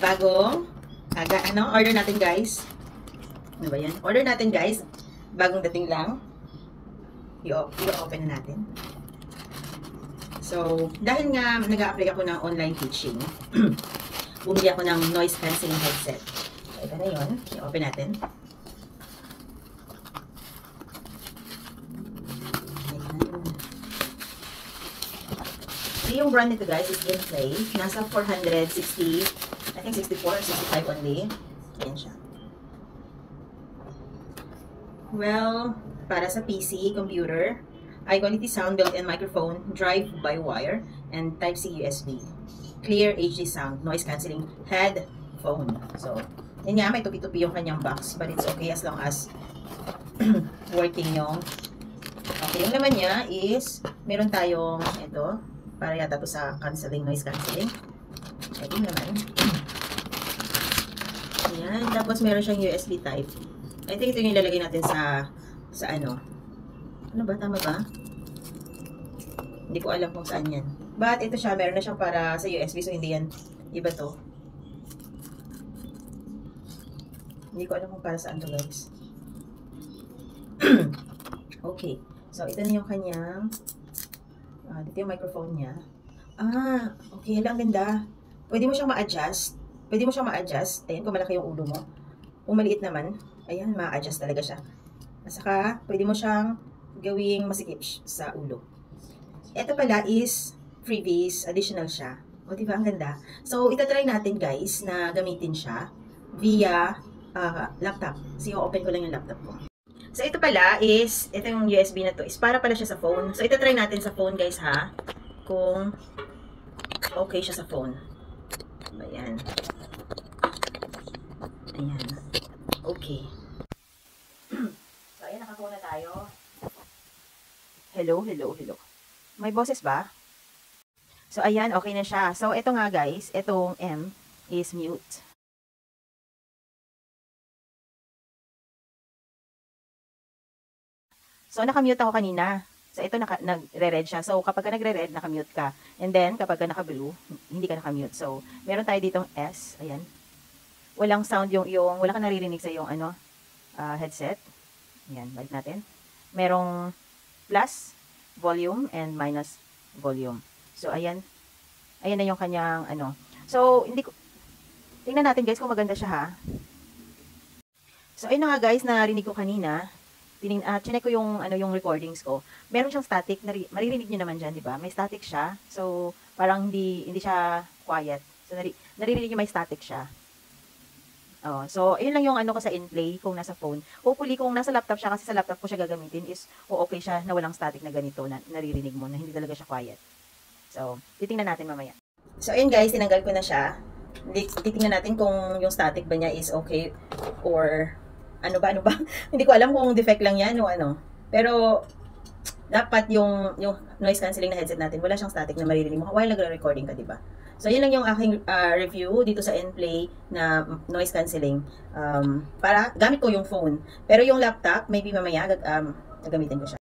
bagong order natin guys. Ano ba yan? Order natin guys. Bagong dating lang. I-open na natin. So, dahil nga nag-a-apply ako ng online teaching, bumili ako ng noise cancelling headset. So, ito na yun. I-open natin. Yung brand nito guys is Gameplay. Nasa 460, I think 64 or 65 only. Ayan siya. Well, para sa PC, computer, high quality sound, built-in microphone, drive-by-wire, and Type-C USB. Clear HD sound, noise cancelling headphone. So, yun nga, may tupi-tupi yung kanyang box, but it's okay as long as working yung. Okay, yung laman niya is, meron tayong ito, para yata to sa cancelling, noise cancelling. Ito yung laman. Ayan, tapos meron siyang USB type. I think ito yung ilalagay natin sa ano. Ano ba? Tama ba? Hindi ko alam kung saan yan. But ito siya, meron na siyang para sa USB, so hindi yan iba to. Hindi ko alam kung para saan to guys. Okay. So, ito na yung kanyang dito yung microphone niya. Okay. Ang ganda. Pwede mo siyang ma-adjust. Ayan, kung malaki yung ulo mo. Kung maliit naman, ayan, ma-adjust talaga siya. At saka, pwede mo siyang gawing masikip sa ulo. Ito pala is freebies, additional siya. O, diba? Ang ganda. So, itatry natin guys na gamitin siya via laptop. So, open ko lang yung laptop ko. So, ito pala is, ito yung USB na to, is para pala siya sa phone. So, ito try natin sa phone, guys, ha? Kung okay siya sa phone. Ayan. Ayan. Okay. So, ayan, nakakuha na tayo. Hello. May boses ba? So, ayan, okay na siya. So, ito nga, guys, itong M is mute. So, nakamute ako kanina. So, ito nagre-red siya. So, kapag nagre-red, nakamute ka. And then, kapag naka-blue, hindi ka nakamute. So, meron tayo ditong S. Ayan. Walang sound wala ka naririnig sa yung headset. Ayan, balik natin. Merong plus, volume, and minus volume. So, ayan. Ayan na yung kanyang, So, tingnan natin guys kung maganda siya ha. So, ayun na nga guys, narinig ko kanina. Chinek ko yung recordings ko. Meron siyang static, maririnig niyo naman diyan, 'di ba? May static siya. So, parang hindi siya quiet. So, naririnig niyo may static siya. Oh, so ayun lang yung ko sa in-play kung nasa phone. Hopefully kung nasa laptop siya, kasi sa laptop ko siya gagamitin, is okay siya na walang static na ganito na naririnig mo, na hindi talaga siya quiet. So, titingnan natin mamaya. So, ayun guys, tinanggal ko na siya. Titingnan natin kung yung static ba niya is okay or ano ba? Hindi ko alam kung defect lang yan o ano. Pero, dapat yung noise cancelling na headset natin, wala siyang static na maririnig mo while nagre-recording ka, diba? So, yun lang yung aking review dito sa in-play na noise cancelling. Para, gamit ko yung phone. Pero yung laptop, maybe mamaya, gagamitin ko siya.